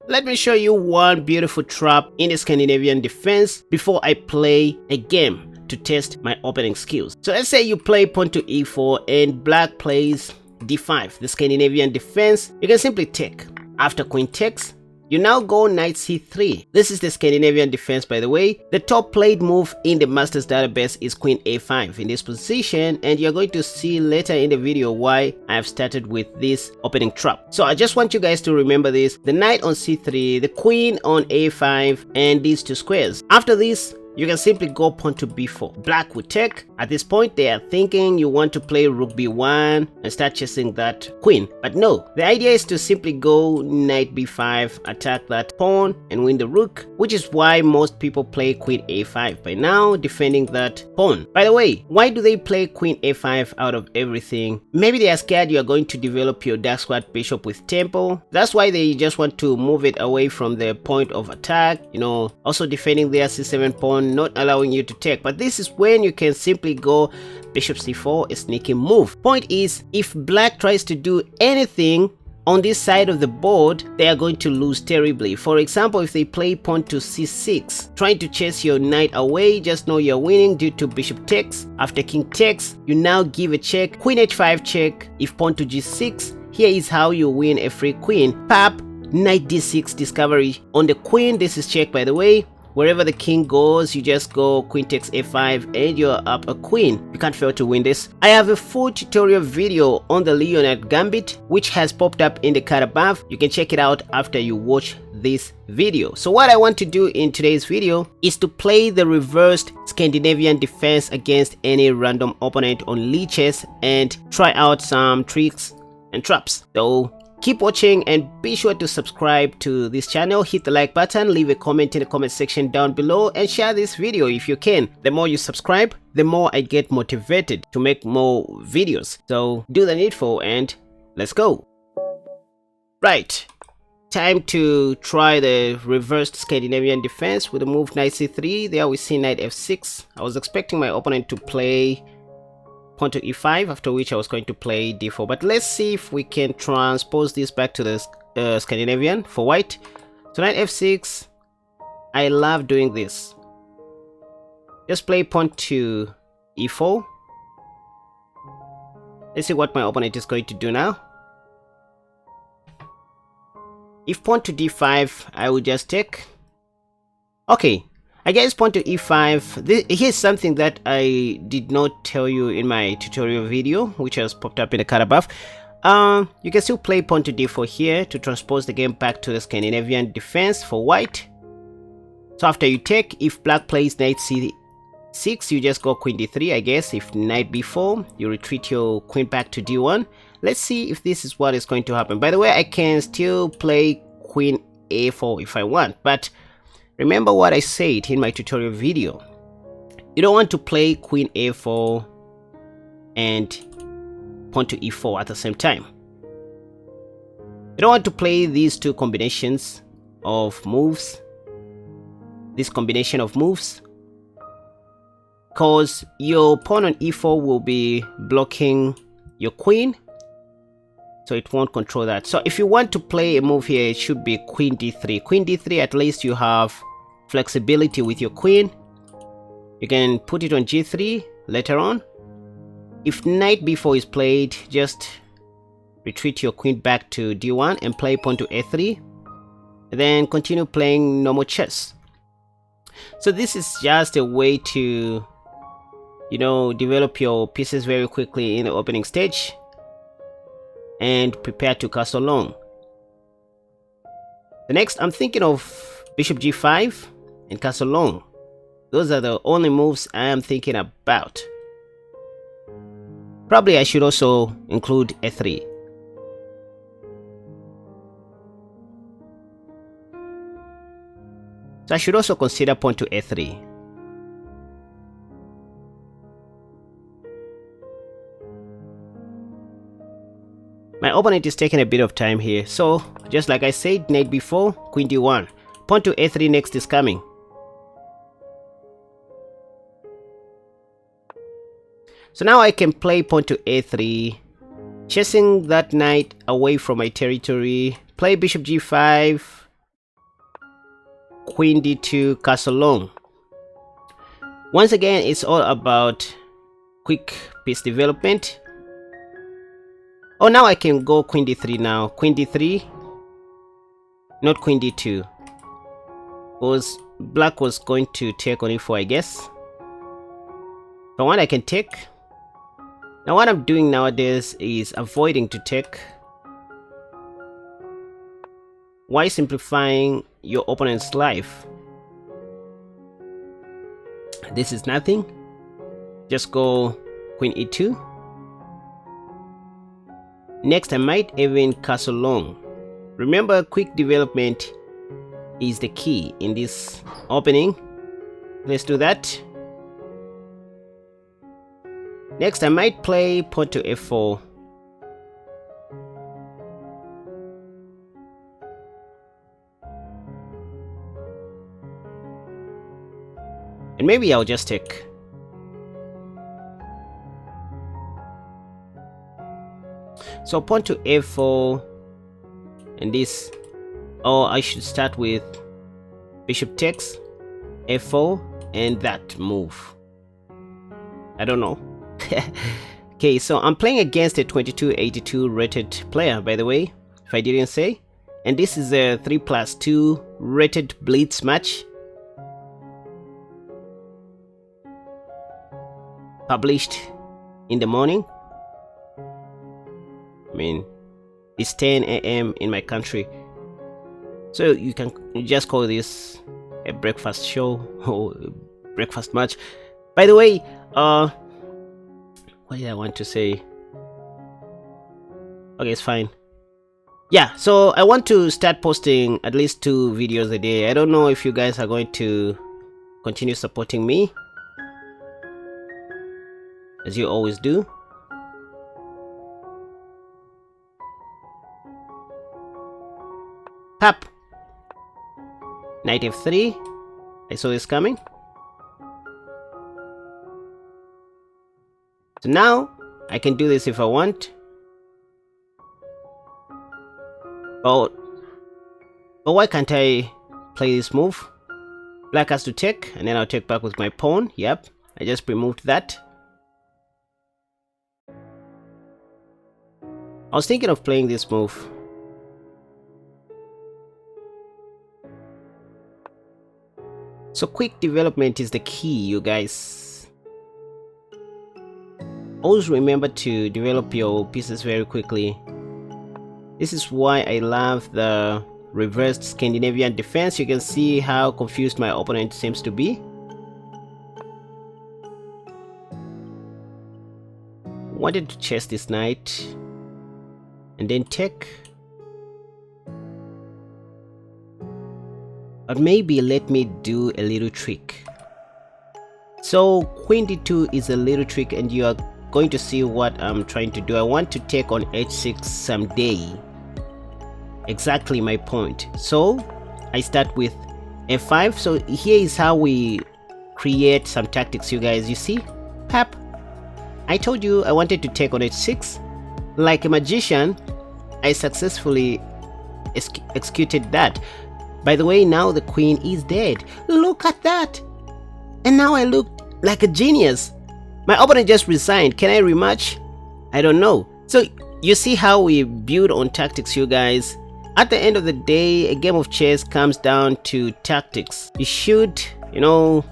Let me show you one beautiful trap in the Scandinavian defense before I play a game to test my opening skills. So let's say you play pawn to e4 and black plays d5, the Scandinavian defense. You can simply take. After queen takes, you now go knight c3. This is the Scandinavian defense, by the way. The top played move in the master's database is queen a5 in this position, and you're going to see later in the video why I have started with this opening trap. So I just want you guys to remember this: the knight on c3, the queen on a5, and these two squares. After this, you can simply go pawn to b4. Black would take. At this point, they are thinking you want to play rook b1 and start chasing that queen. But no, the idea is to simply go knight b5, attack that pawn and win the rook, which is why most people play queen a5 by now, defending that pawn. By the way, why do they play queen a5 out of everything? Maybe they are scared you are going to develop your dark squad bishop with tempo. That's why they just want to move it away from the point of attack, also defending their c7 pawn, not allowing you to take. But this is when you can simply go bishop c4, a sneaky move. Point is, if black tries to do anything on this side of the board, they are going to lose terribly. For example, if they play pawn to c6, trying to chase your knight away, just know you're winning due to bishop takes. After king takes, you now give a check, queen h5 check. If pawn to g6, here is how you win a free queen. Pap, knight d6 discovery on the queen. This is check, by the way. Wherever the king goes, you just go queen takes a5 and you're up a queen. You can't fail to win this. I have a full tutorial video on the Leonard Gambit, which has popped up in the card above. You can check it out after you watch this video. So what I want to do in today's video is to play the reversed Scandinavian defense against any random opponent on leeches and try out some tricks and traps. So keep watching and be sure to subscribe to this channel, hit the like button, leave a comment in the comment section down below, and share this video if you can. The more you subscribe, the more I get motivated to make more videos. So do the needful and let's go. Right, time to try the reversed Scandinavian defense with the move knight c3. There we see knight f6. I was expecting my opponent to play pawn to e5, after which I was going to play d4, but let's see if we can transpose this back to the Scandinavian for white. So knight f6, I love doing this. Just play pawn to e4. Let's see what my opponent is going to do now. If pawn to d5, I will just take. Okay, I guess pawn to e5. Here's something that I did not tell you in my tutorial video, which has popped up in the card above. You can still play pawn to d4 here to transpose the game back to the Scandinavian defense for white. So after you take, if black plays knight c6, you just go queen d3, I guess. If knight b4, you retreat your queen back to d1. Let's see if this is what is going to happen. By the way, I can still play queen a4 if I want, but remember what I said in my tutorial video. You don't want to play queen a4 and pawn to e4 at the same time. You don't want to play these two combinations of moves. This combination of moves, because your pawn on e4 will be blocking your queen, so it won't control that. So if you want to play a move here, it should be queen d3. Queen d3, at least you have flexibility with your queen. You can put it on g3 later on. If knight b4 is played, just retreat your queen back to d1 and play pawn to a3, and then continue playing normal chess. So this is just a way to develop your pieces very quickly in the opening stage and prepare to castle long. The next, I'm thinking of bishop g5 and castle long. Those are the only moves I am thinking about. Probably I should also include a3. So I should also consider pawn to a3. My opponent is taking a bit of time here, so just like I said, knight b4, queen d1. Pawn to a3 next is coming. So now I can play pawn to a3, chasing that knight away from my territory. Play bishop g5, queen d2, castle long. Once again, it's all about quick piece development. Oh, now I can go queen d3 now. Queen d3, not queen d2, because black was going to take on e4, I guess. But what I can take. Now what I'm doing nowadays is avoiding to take. Why simplifying your opponent's life? This is nothing. Just go queen e2. Next, I might even castle long. Remember, quick development is the key in this opening. Let's do that. Next, I might play pawn to f4. And maybe I'll just take. So pawn to f4 and this. Oh, I should start with bishop takes f4 and that move. I don't know. Okay, so I'm playing against a 2282 rated player, by the way, if I didn't say. And this is a 3+2 rated blitz match. Published in the morning. I mean, it's 10 a.m. in my country. So you can just call this a breakfast show or breakfast match. By the way, what did I want to say? Okay, it's fine. Yeah, so I want to start posting at least 2 videos a day. I don't know if you guys are going to continue supporting me, as you always do. Pap. Knight f3. I saw this coming. So now I can do this if I want. But why can't I play this move? Black has to take, and then I'll take back with my pawn. Yep, I just removed that. I was thinking of playing this move. So quick development is the key, you guys. Always remember to develop your pieces very quickly. This is why I love the reversed Scandinavian defense. You can see how confused my opponent seems to be. Wanted to chase this knight and then take. But maybe let me do a little trick. So queen d2 is a little trick, and you are going to see what I'm trying to do. I want to take on h6 someday. Exactly my point. So I start with f5. So here is how we create some tactics, you guys. You see, pap. I told you I wanted to take on h6. Like a magician, I successfully executed that. By the way, now the queen is dead. Look at that. And now I look like a genius. My opponent just resigned. Can I rematch? I don't know. So you see how we build on tactics, you guys. At the end of the day, a game of chess comes down to tactics. You should,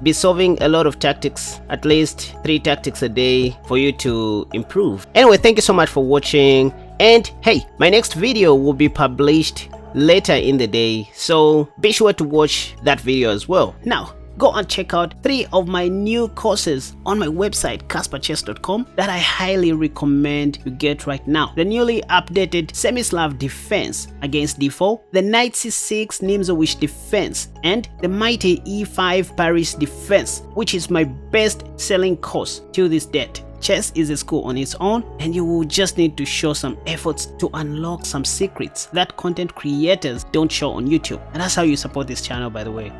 be solving a lot of tactics, at least 3 tactics a day for you to improve. Anyway, thank you so much for watching. And hey, my next video will be published later in the day, so be sure to watch that video as well. Now, go and check out 3 of my new courses on my website kasperchess.com that I highly recommend you get right now. The newly updated Semislav defense against d4, the knight c6 Nimzowitsch defense, and the mighty e5 Paris defense, which is my best selling course till this date. Chess is a school on its own, and you will just need to show some efforts to unlock some secrets that content creators don't show on YouTube. And that's how you support this channel, by the way.